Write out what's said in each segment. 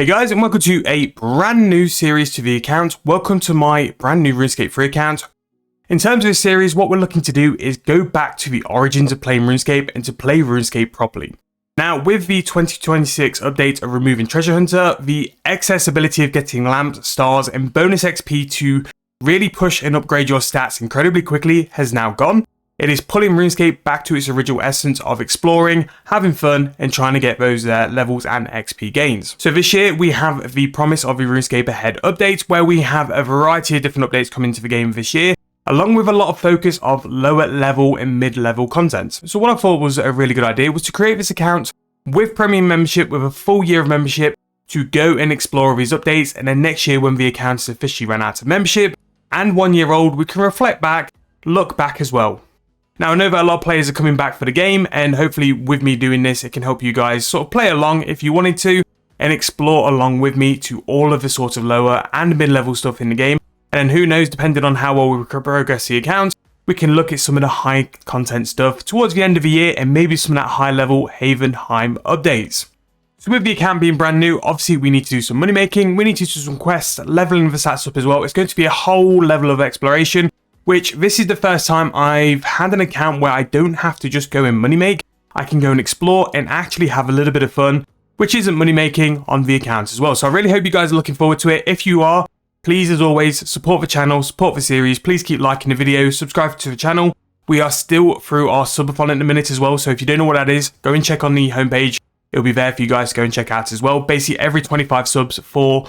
Hey guys, and welcome to a brand new series to the account. Welcome to my brand new Runescape free account. In terms of this series, what we're looking to do is go back to the origins of playing RuneScape and to play RuneScape properly. Now, with the 2026 update of removing Treasure Hunter, the accessibility of getting lamps, stars, and bonus XP to really push and upgrade your stats incredibly quickly has now gone. It is pulling RuneScape back to its original essence of exploring, having fun, and trying to get those levels and XP gains. So this year, we have the promise of the RuneScape Ahead update, where we have a variety of different updates coming to the game this year, along with a lot of focus of lower level and mid-level content. So what I thought was a really good idea was to create this account with premium membership, with a full year of membership, to go and explore these updates, and then next year when the account is officially run out of membership, and 1 year old, we can reflect back, look back as well. Now, I know that a lot of players are coming back for the game, and hopefully with me doing this, it can help you guys sort of play along if you wanted to, and explore along with me to all of the sort of lower and mid-level stuff in the game. And then who knows, depending on how well we progress the account, we can look at some of the high content stuff towards the end of the year, and maybe some of that high level Havenheim updates. So with the account being brand new, obviously we need to do some money making, we need to do some quests, leveling the stats up as well. It's going to be a whole level of exploration, which this is the first time I've had an account where I don't have to just go and money make. I can go and explore and actually have a little bit of fun, which isn't money making on the account as well. So I really hope you guys are looking forward to it. If you are, please, as always, support the channel, support the series. Please keep liking the videos, subscribe to the channel. We are still through our subathon at the minute as well. So if you don't know what that is, go and check on the homepage. It'll be there for you guys to go and check out as well. Basically, every 25 subs for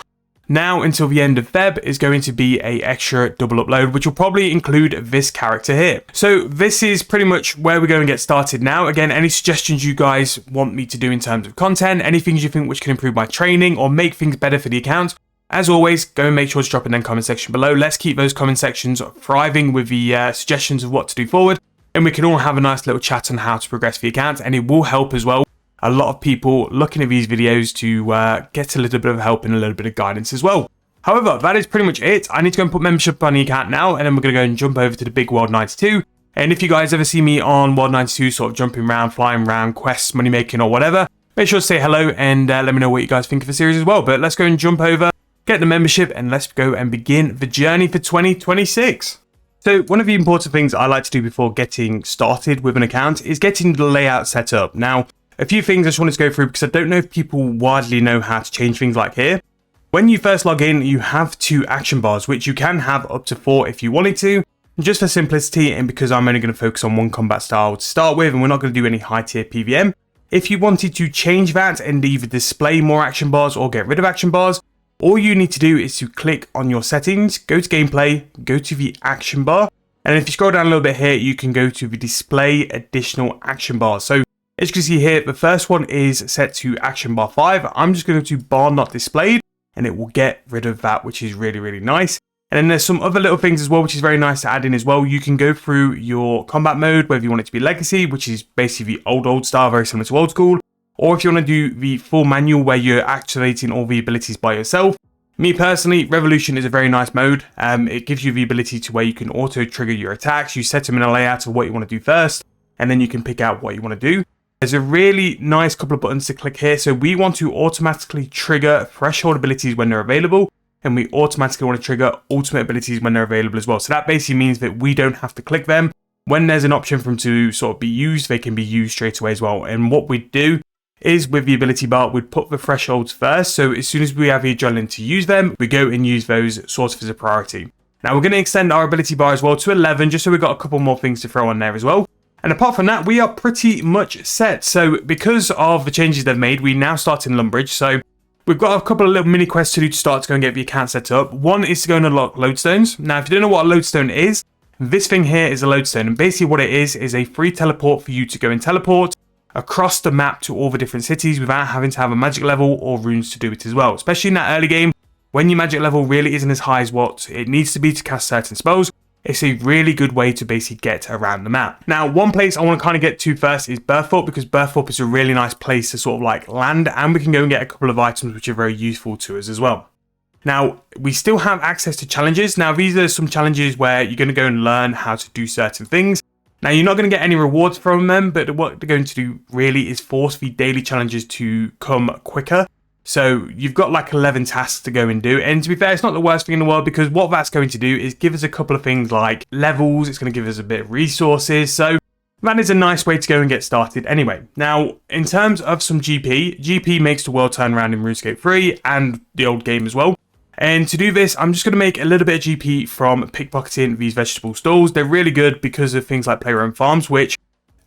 now until the end of Feb is going to be a extra double upload, which will probably include this character here. So this is pretty much where we're going to get started now. Again, any suggestions you guys want me to do in terms of content, any things you think which can improve my training or make things better for the account, as always, go and make sure to drop in the comment section below. Let's keep those comment sections thriving with the suggestions of what to do forward, and we can all have a nice little chat on how to progress the account, and it will help as well a lot of people looking at these videos to get a little bit of help and a little bit of guidance as well. However, that is pretty much it. I need to go and put membership on the account now, and then we're going to go and jump over to the big World 92. And if you guys ever see me on World 92 sort of jumping around, flying around, quests, money making or whatever, make sure to say hello and let me know what you guys think of the series as well. But let's go and jump over, get the membership, and let's go and begin the journey for 2026. So one of the important things I like to do before getting started with an account is getting the layout set up. Now, a few things I just wanted to go through because I don't know if people widely know how to change things like here. When you first log in, you have 2 action bars, which you can have up to 4 if you wanted to. Just for simplicity, and because I'm only going to focus on one combat style to start with, and we're not going to do any high tier PVM. If you wanted to change that and either display more action bars or get rid of action bars, all you need to do is to click on your settings, go to gameplay, go to the action bar, and if you scroll down a little bit here, you can go to the display additional action bars. So as you can see here, the first one is set to action bar 5. I'm just going to bar not displayed, and it will get rid of that, which is really, really nice. And then there's some other little things as well, which is very nice to add in as well. You can go through your combat mode, whether you want it to be legacy, which is basically the old style, very similar to old school. Or if you want to do the full manual where you're activating all the abilities by yourself. Me personally, Revolution is a very nice mode. It gives you the ability to where you can auto trigger your attacks. You set them in a layout of what you want to do first, and then you can pick out what you want to do. There's a really nice couple of buttons to click here. So we want to automatically trigger threshold abilities when they're available, and we automatically want to trigger ultimate abilities when they're available as well. So that basically means that we don't have to click them. When there's an option for them to sort of be used, they can be used straight away as well. And what we do is with the ability bar, we'd put the thresholds first. So as soon as we have the adrenaline to use them, we go and use those sort of as a priority. Now we're going to extend our ability bar as well to 11, just so we've got a couple more things to throw on there as well. And apart from that, we are pretty much set. So because of the changes they've made, we now start in Lumbridge. So we've got a couple of little mini quests to do to start to go and get the account set up. One is to go and unlock lodestones. Now, if you don't know what a lodestone is, this thing here is a lodestone. And basically what it is a free teleport for you to go and teleport across the map to all the different cities without having to have a magic level or runes to do it as well. Especially in that early game, when your magic level really isn't as high as what it needs to be to cast certain spells. It's a really good way to basically get around the map. Now, one place I want to kind of get to first is Berthorpe, because Berthorpe is a really nice place to sort of like land, and we can go and get a couple of items which are very useful to us as well. Now, we still have access to challenges. Now, these are some challenges where you're going to go and learn how to do certain things. Now, you're not going to get any rewards from them, but what they're going to do really is force the daily challenges to come quicker. So you've got like 11 tasks to go and do. And to be fair, it's not the worst thing in the world, because what that's going to do is give us a couple of things like levels. It's going to give us a bit of resources. So that is a nice way to go and get started anyway. Now, in terms of some GP makes the world turn around in RuneScape 3 and the old game as well. And to do this, I'm just going to make a little bit of GP from pickpocketing these vegetable stalls. They're really good because of things like player-owned farms, which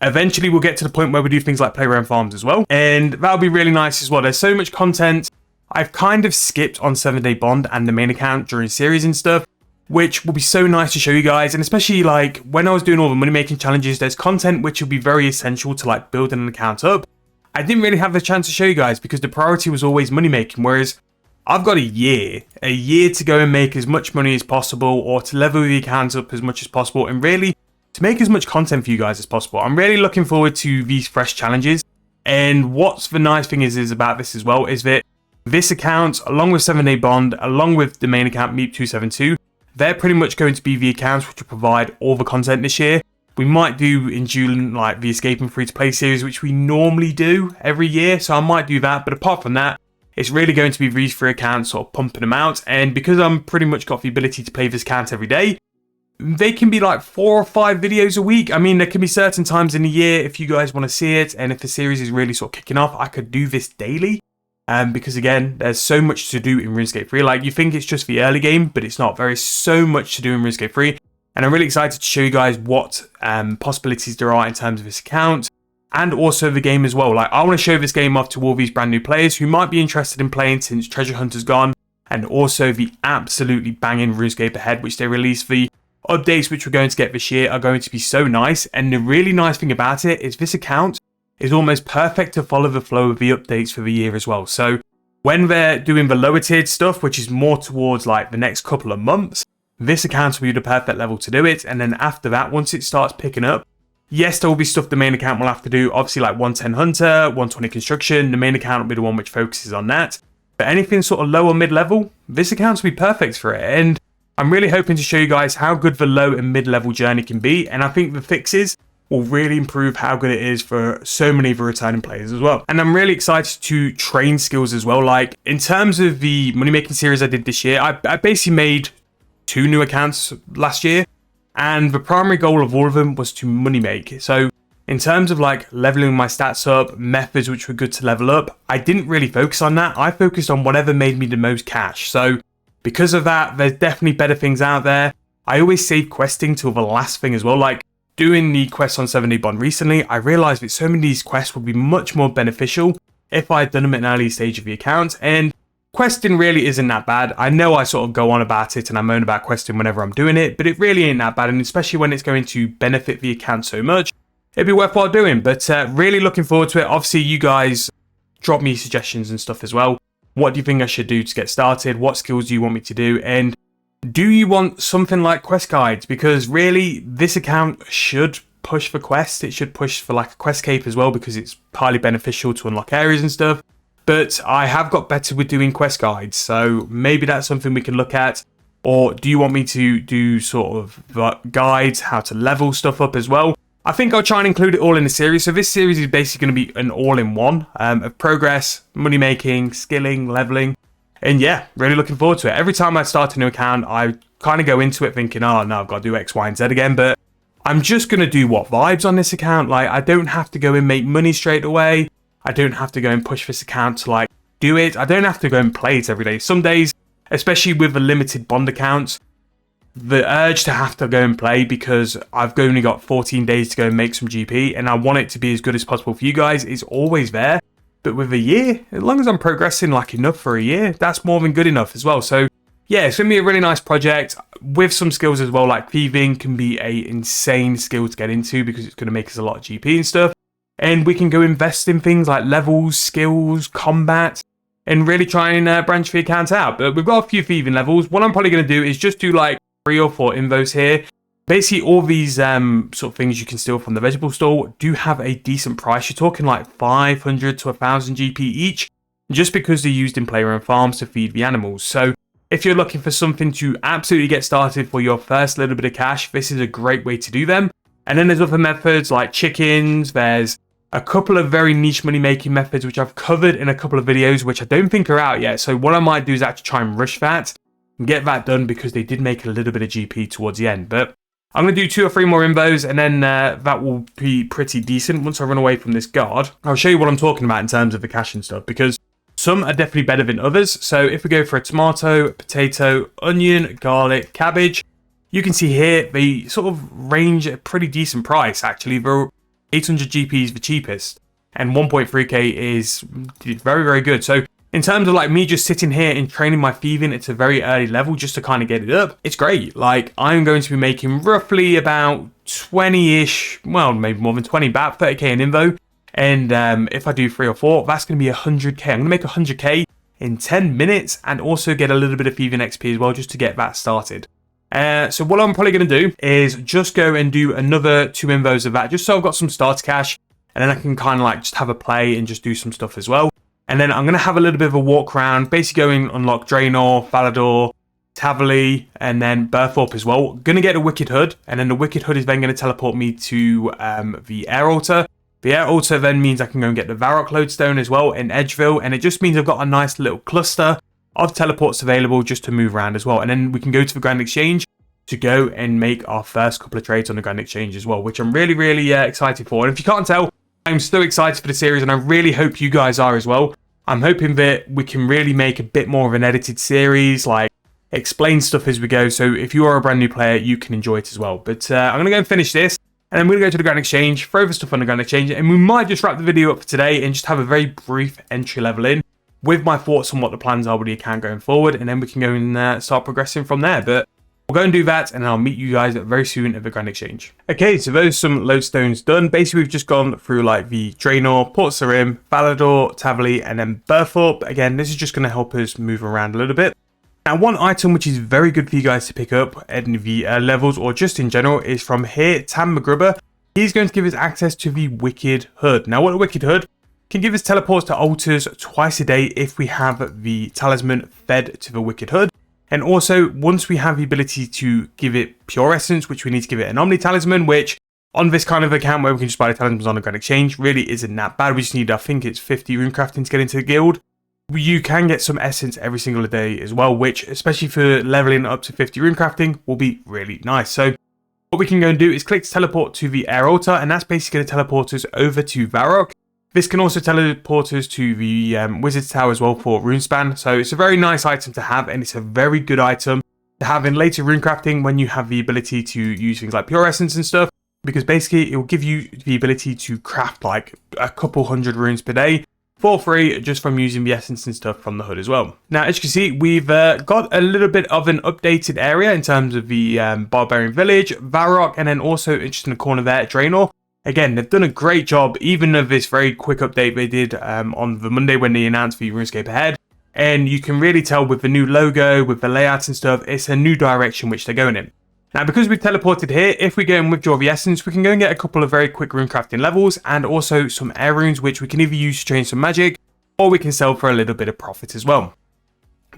eventually we'll get to the point where we do things like player-owned farms as well. And that'll be really nice as well. There's so much content. I've kind of skipped on 7-Day Bond and the main account during series and stuff, which will be so nice to show you guys. And especially like when I was doing all the money making challenges, there's content which will be very essential to like building an account up. I didn't really have the chance to show you guys because the priority was always money making, whereas I've got a year to go and make as much money as possible, or to level the account up as much as possible, and really to make as much content for you guys as possible. I'm really looking forward to these fresh challenges. And what's the nice thing is about this as well is that this account, along with 7-Day Bond, along with the main account Meep272, they're pretty much going to be the accounts which will provide all the content this year. We might do in June like the Escape and Free to Play series, which we normally do every year, so I might do that. But apart from that, it's really going to be these 3 accounts sort of pumping them out. And because I'm pretty much got the ability to play this account every day, they can be like 4 or 5 videos a week. I mean, there can be certain times in the year if you guys want to see it, and if the series is really sort of kicking off, I could do this daily. Because again, there's so much to do in RuneScape 3. Like, you think it's just the early game, but it's not. There is so much to do in RuneScape 3. And I'm really excited to show you guys what possibilities there are in terms of this account, and also the game as well. Like, I want to show this game off to all these brand new players who might be interested in playing since Treasure Hunter's gone, and also the absolutely banging RuneScape ahead, which they released. The updates which we're going to get this year are going to be so nice. And the really nice thing about it is this account is almost perfect to follow the flow of the updates for the year as well. So when they're doing the lower tiered stuff, which is more towards like the next couple of months, this account will be the perfect level to do it. And then after that, once it starts picking up, yes, there will be stuff the main account will have to do. Obviously, like 110 Hunter, 120 Construction, the main account will be the one which focuses on that. But anything sort of low or mid-level, this account will be perfect for it. And I'm really hoping to show you guys how good the low and mid-level journey can be. And I think the fixes will really improve how good it is for so many of the returning players as well. And I'm really excited to train skills as well. Like, in terms of the money-making series I did this year, I basically made 2 new accounts last year. And the primary goal of all of them was to money make. So in terms of like leveling my stats up, methods which were good to level up, I didn't really focus on that. I focused on whatever made me the most cash. So because of that, there's definitely better things out there. I always save questing till the last thing as well. Like doing the quests on 7-Day Bond recently, I realized that so many of these quests would be much more beneficial if I had done them at an early stage of the account. And questing really isn't that bad. I know I sort of go on about it and I moan about questing whenever I'm doing it, but it really ain't that bad. And especially when it's going to benefit the account so much, it'd be worthwhile doing. But really looking forward to it. Obviously, you guys drop me suggestions and stuff as well. What do you think I should do to get started? What skills do you want me to do? And do you want something like quest guides? Because really, this account should push for quests. It should push for like a quest cape as well, because it's highly beneficial to unlock areas and stuff. But I have got better with doing quest guides, so maybe that's something we can look at. Or do you want me to do sort of guides, how to level stuff up as well? I think I'll try and include it all in the series. So this series is basically going to be an all-in-one of progress, money making, skilling, leveling. And yeah, really looking forward to it. Every time I start a new account, I kind of go into it thinking, oh no, I've got to do X, Y, and Z again. But I'm just going to do what vibes on this account. Like, I don't have to go and make money straight away. I don't have to go and push this account to like do it. I don't have to go and play it every day. Some days, especially with the limited bond accounts, the urge to have to go and play because I've only got 14 days to go and make some GP and I want it to be as good as possible for you guys is always there. But with a year, as long as I'm progressing like enough for a year, that's more than good enough as well. So yeah, it's going to be a really nice project with some skills as well. Like thieving can be a insane skill to get into because it's going to make us a lot of GP and stuff. And we can go invest in things like levels, skills, combat, and really try and branch the account out. But we've got a few thieving levels. What I'm probably going to do is just do like 3 or 4 invos here. Basically, all these sort of things you can steal from the vegetable store do have a decent price. You're talking like 500 to 1,000 GP each, just because they're used in player-owned farms to feed the animals. So if you're looking for something to absolutely get started for your first little bit of cash, this is a great way to do them. And then there's other methods like chickens, there's a couple of very niche money making methods, which I've covered in a couple of videos, which I don't think are out yet. So what I might do is actually try and rush that and get that done, because they did make a little bit of GP towards the end. But I'm going to do 2 or 3 more invos, and then that will be pretty decent. Once I run away from this guard, I'll show you what I'm talking about in terms of the cash and stuff, because some are definitely better than others. So if we go for a tomato, potato, onion, garlic, cabbage, you can see here they sort of range a pretty decent price. Actually, they're 800 GP is the cheapest, and 1.3k is very, very good. So in terms of like me just sitting here and training my thieving, it's a very early level just to kind of get it up. It's great. Like, I'm going to be making roughly about 20-ish, well, maybe more than 20, about 30k in invo. And if I do 3 or 4, that's going to be 100k. I'm going to make 100k in 10 minutes and also get a little bit of thieving XP as well, just to get that started. So what I'm probably going to do is just go and do another 2 invos of that, just so I've got some starter cash, and then I can kind of like just have a play and just do some stuff as well. And then I'm going to have a little bit of a walk around, basically going unlock Draenor, Falador, Tavali, and then Burthorpe as well. Going to get a Wicked Hood, and then the Wicked Hood is then going to teleport me to the Air Altar. The Air Altar then means I can go and get the Varrock Lodestone as well in Edgeville, and it just means I've got a nice little cluster of teleports available just to move around as well. And then we can go to the Grand Exchange to go and make our first couple of trades on the Grand Exchange as well, which I'm really, really excited for. And if you can't tell, I'm so excited for the series, and I really hope you guys are as well. I'm hoping that we can really make a bit more of an edited series, like explain stuff as we go. So if you are a brand new player, you can enjoy it as well. But I'm going to go and finish this, and I'm going to go to the Grand Exchange, throw the stuff on the Grand Exchange, and we might just wrap the video up for today and just have a very brief entry level in with my thoughts on what the plans are with the account going forward, and then we can go and start progressing from there. But we'll go and do that, and I'll meet you guys very soon at the Grand Exchange. Okay, so those some lodestones done. Basically, we've just gone through like the Draenor, Port Sarim, Falador, Tavali, and then Burthorpe. Again, this is just going to help us move around a little bit. Now, one item which is very good for you guys to pick up at the levels, or just in general, is from here, Tam McGrubber. He's going to give us access to the Wicked Hood. Now, what a Wicked Hood can give us teleports to altars twice a day if we have the talisman fed to the Wicked Hood. And also, once we have the ability to give it Pure Essence, which we need to give it an Omni Talisman, which on this kind of account where we can just buy the talismans on the Grand Exchange, really isn't that bad. We just need, I think it's 50 runecrafting to get into the guild. You can get some essence every single day as well, which, especially for leveling up to 50 runecrafting, will be really nice. So what we can go and do is click to teleport to the Air Altar, and that's basically going to teleport us over to Varrock. This can also teleport us to the Wizard's Tower as well for Runespan. So it's a very nice item to have, and it's a very good item to have in later runecrafting when you have the ability to use things like Pure Essence and stuff, because basically it will give you the ability to craft like a couple hundred runes per day for free just from using the essence and stuff from the hood as well. Now, as you can see, we've got a little bit of an updated area in terms of the Barbarian Village, Varrock, and then also just in the corner there, Draenor. Again, they've done a great job, even of this very quick update they did on the Monday when they announced the Runescape Ahead. And you can really tell with the new logo, with the layouts and stuff, it's a new direction which they're going in. Now, because we've teleported here, if we go and withdraw the essence, we can go and get a couple of very quick runecrafting levels, and also some air runes, which we can either use to train some magic, or we can sell for a little bit of profit as well.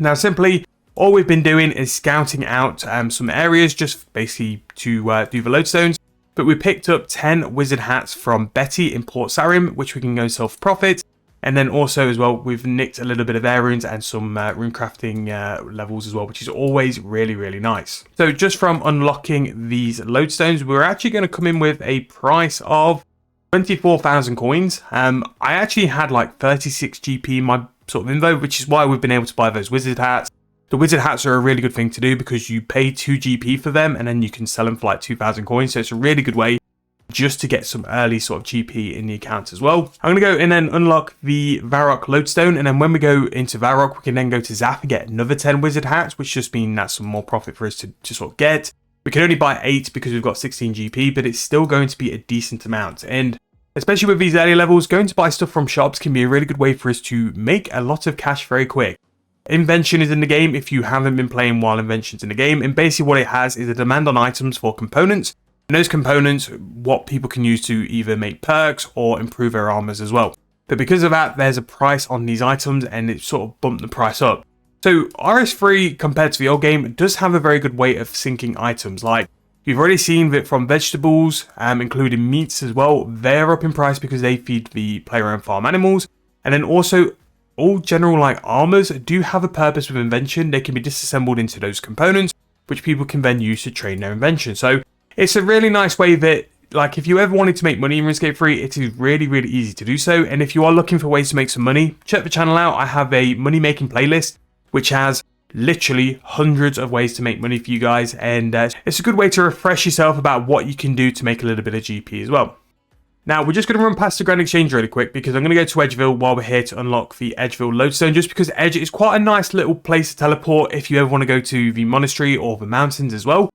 Now, simply, all we've been doing is scouting out some areas, just basically to do the lodestones. But we picked up 10 wizard hats from Betty in Port Sarim, which we can go and sell for profit. And then also as well, we've nicked a little bit of air runes and some runecrafting levels as well, which is always really, really nice. So just from unlocking these lodestones, we're actually going to come in with a price of 24,000 coins. I actually had like 36 GP in my sort of info, which is why we've been able to buy those wizard hats. The wizard hats are a really good thing to do because you pay 2 GP for them and then you can sell them for like 2,000 coins. So it's a really good way just to get some early sort of GP in the account as well. I'm going to go and then unlock the Varrock Lodestone, and then when we go into Varrock, we can then go to Zap and get another 10 wizard hats, which just means that's some more profit for us to sort of get. We can only buy 8 because we've got 16 GP, but it's still going to be a decent amount. And especially with these early levels, going to buy stuff from shops can be a really good way for us to make a lot of cash very quick. Invention is in the game if you haven't been playing while Invention's in the game, and basically what it has is a demand on items for components, and those components what people can use to either make perks or improve their armors as well. But because of that, there's a price on these items and it sort of bumped the price up. So RS3 compared to the old game does have a very good way of syncing items. Like We've already seen that from vegetables, including meats as well, they're up in price because they feed the player-owned farm animals. And then also, all general like armors do have a purpose with invention. They can be disassembled into those components, which people can then use to train their invention. So it's a really nice way that, like, if you ever wanted to make money in RuneScape 3, it is really, really easy to do so. And if you are looking for ways to make some money, check the channel out. I have a money making playlist, which has literally hundreds of ways to make money for you guys. And it's a good way to refresh yourself about what you can do to make a little bit of GP as well. Now, we're just going to run past the Grand Exchange really quick because I'm going to go to Edgeville while we're here to unlock the Edgeville Lodestone, just because Edge is quite a nice little place to teleport if you ever want to go to the monastery or the mountains as well.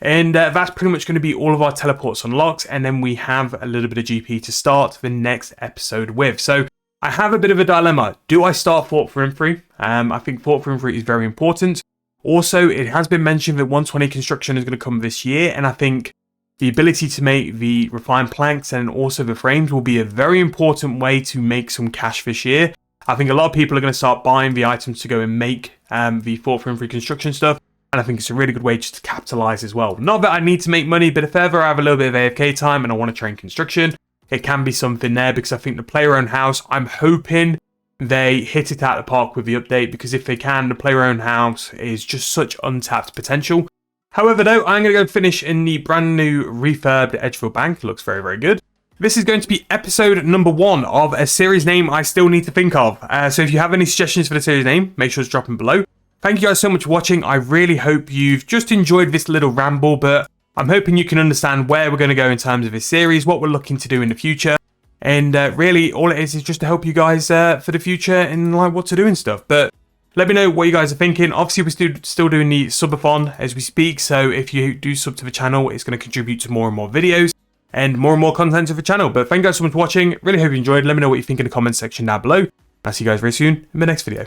And that's pretty much going to be all of our teleports unlocked, and then we have a little bit of GP to start the next episode with. So I have a bit of a dilemma. Do I start Fort Runescape? I think Fort Runescape is very important. Also, it has been mentioned that 120 construction is going to come this year, and I think the ability to make the refined planks and also the frames will be a very important way to make some cash this year. I think a lot of people are going to start buying the items to go and make the Fort Runescape construction stuff, and I think it's a really good way just to capitalize as well. Not that I need to make money, but if ever I have a little bit of AFK time and I want to train construction, it can be something there, because I think the player-owned house, I'm hoping they hit it out of the park with the update, because if they can, the player-owned house is just such untapped potential. However, though, I'm going to go finish in the brand new refurbed Edgeville Bank. It looks very, very good. This is going to be episode number 1 of a series name I still need to think of. So if you have any suggestions for the series name, make sure to drop them below. Thank you guys so much for watching. I really hope you've just enjoyed this little ramble, but I'm hoping you can understand where we're going to go in terms of this series, what we're looking to do in the future. And really, all it is just to help you guys for the future and like what to do and stuff. But let me know what you guys are thinking. Obviously, we're still doing the subathon as we speak. So if you do sub to the channel, it's going to contribute to more and more videos and more content to the channel. But thank you guys so much for watching. Really hope you enjoyed. Let me know what you think in the comments section down below. I'll see you guys very soon in the next video.